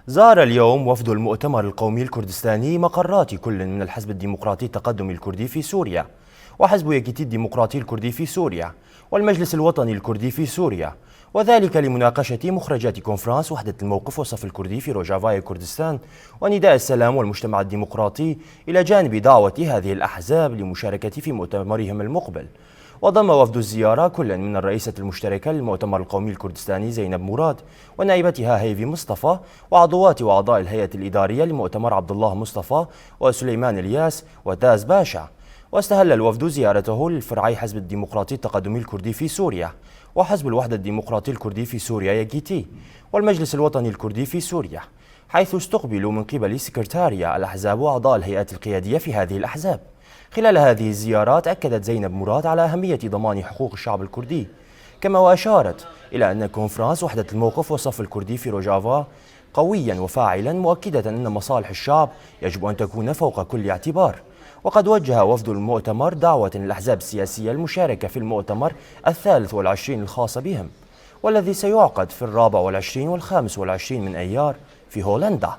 زار اليوم وفد المؤتمر القومي الكردستاني مقرات كل من الحزب الديمقراطي التقدمي الكردي في سوريا، وحزب يكيتي الديمقراطي الكردي في سوريا، والمجلس الوطني الكردي في سوريا، وذلك لمناقشة مخرجات كونفرنس وحدة الموقف والصف الكردي في روجافاي كردستان ونداء السلام والمجتمع الديمقراطي، إلى جانب دعوة هذه الأحزاب للمشاركة في مؤتمرهم المقبل. وضم وفد الزيارة كل من الرئيسة المشتركة للمؤتمر القومي الكردستاني زينب مراد ونائبتها هيفي مصطفى وعضوات وأعضاء الهيئة الإدارية لمؤتمر عبد الله مصطفى وسليمان الياس وتاز باشا. واستهل الوفد زيارته للفرعي حزب الديمقراطي التقدمي الكردي في سوريا وحزب الوحدة الديمقراطي الكردي في سوريا يكيتي والمجلس الوطني الكردي في سوريا، حيث استقبلوا من قبل سكرتاريا الأحزاب وأعضاء الهيئات القيادية في هذه الأحزاب. خلال هذه الزيارات أكدت زينب مراد على أهمية ضمان حقوق الشعب الكردي، كما وأشارت إلى أن كونفرنس وحدة الموقف والصف الكردي في روجافا قويا وفاعلا، مؤكدة أن مصالح الشعب يجب أن تكون فوق كل اعتبار. وقد وجه وفد المؤتمر دعوة للأحزاب السياسية المشاركة في المؤتمر 23 الخاص بهم، والذي سيعقد في 24 و25 من أيار في هولندا.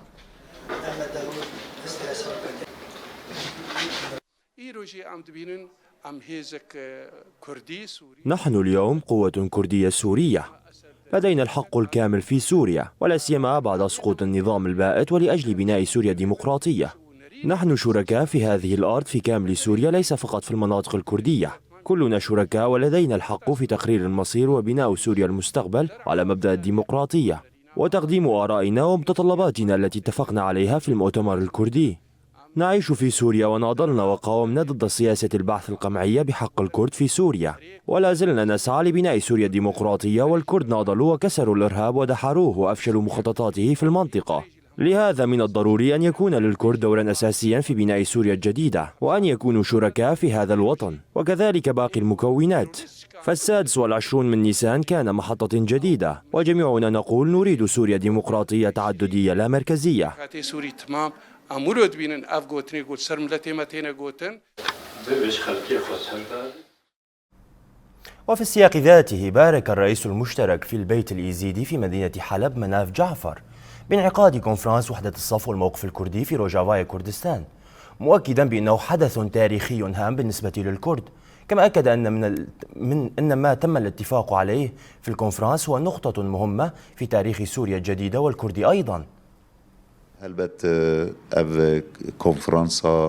نحن اليوم قوة كردية سورية، لدينا الحق الكامل في سوريا، ولا سيما بعد سقوط النظام البائد ولأجل بناء سوريا ديمقراطية. نحن شركاء في هذه الأرض في كامل سوريا، ليس فقط في المناطق الكردية. كلنا شركاء ولدينا الحق في تقرير المصير وبناء سوريا المستقبل على مبدأ الديمقراطية، وتقديم آرائنا ومتطلباتنا التي اتفقنا عليها في المؤتمر الكردي. نعيش في سوريا وناضلنا وقاومنا ضد سياسة البعث القمعية بحق الكرد في سوريا، ولا زلنا نسعى لبناء سوريا الديمقراطية، والكرد ناضلوا وكسروا الإرهاب ودحروه وأفشلوا مخططاته في المنطقة. لهذا من الضروري أن يكون للكرد دورا أساسيا في بناء سوريا الجديدة، وأن يكونوا شركاء في هذا الوطن، وكذلك باقي المكونات. ف26 من نيسان كان محطة جديدة، وجميعنا نقول نريد سوريا ديمقراطية تعددية لا مركزية. وفي السياق ذاته بارك الرئيس المشترك في البيت الإيزيدي في مدينة حلب مناف جعفر بانعقاد كونفرنس وحدة الصف والموقف الكردي في روجافاي كردستان، مؤكدا بأنه حدث تاريخي هام بالنسبة للكرد. كما أكد أن ما تم الاتفاق عليه في الكونفرنس هو نقطة مهمة في تاريخ سوريا الجديدة والكرد أيضا.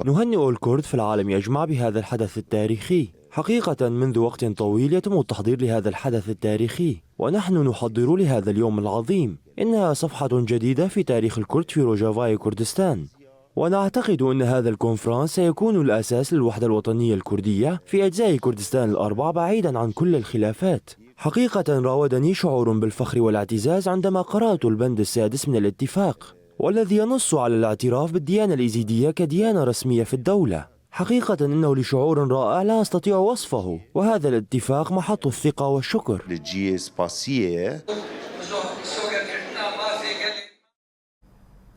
نهنئ الكرد في العالم أجمع بهذا الحدث التاريخي. حقيقة منذ وقت طويل يتم التحضير لهذا الحدث التاريخي، ونحن نحضر لهذا اليوم العظيم. إنها صفحة جديدة في تاريخ الكرد في روجافاي كردستان، ونعتقد أن هذا الكونفرنس سيكون الأساس للوحدة الوطنية الكردية في أجزاء كردستان الأربع بعيدا عن كل الخلافات. حقيقة راودني شعور بالفخر والاعتزاز عندما قرأت البند السادس من الاتفاق، والذي ينص على الاعتراف بالديانة الإيزيدية كديانة رسمية في الدولة. حقيقة إنه لشعور رائع لا أستطيع وصفه، وهذا الاتفاق محط الثقة والشكر.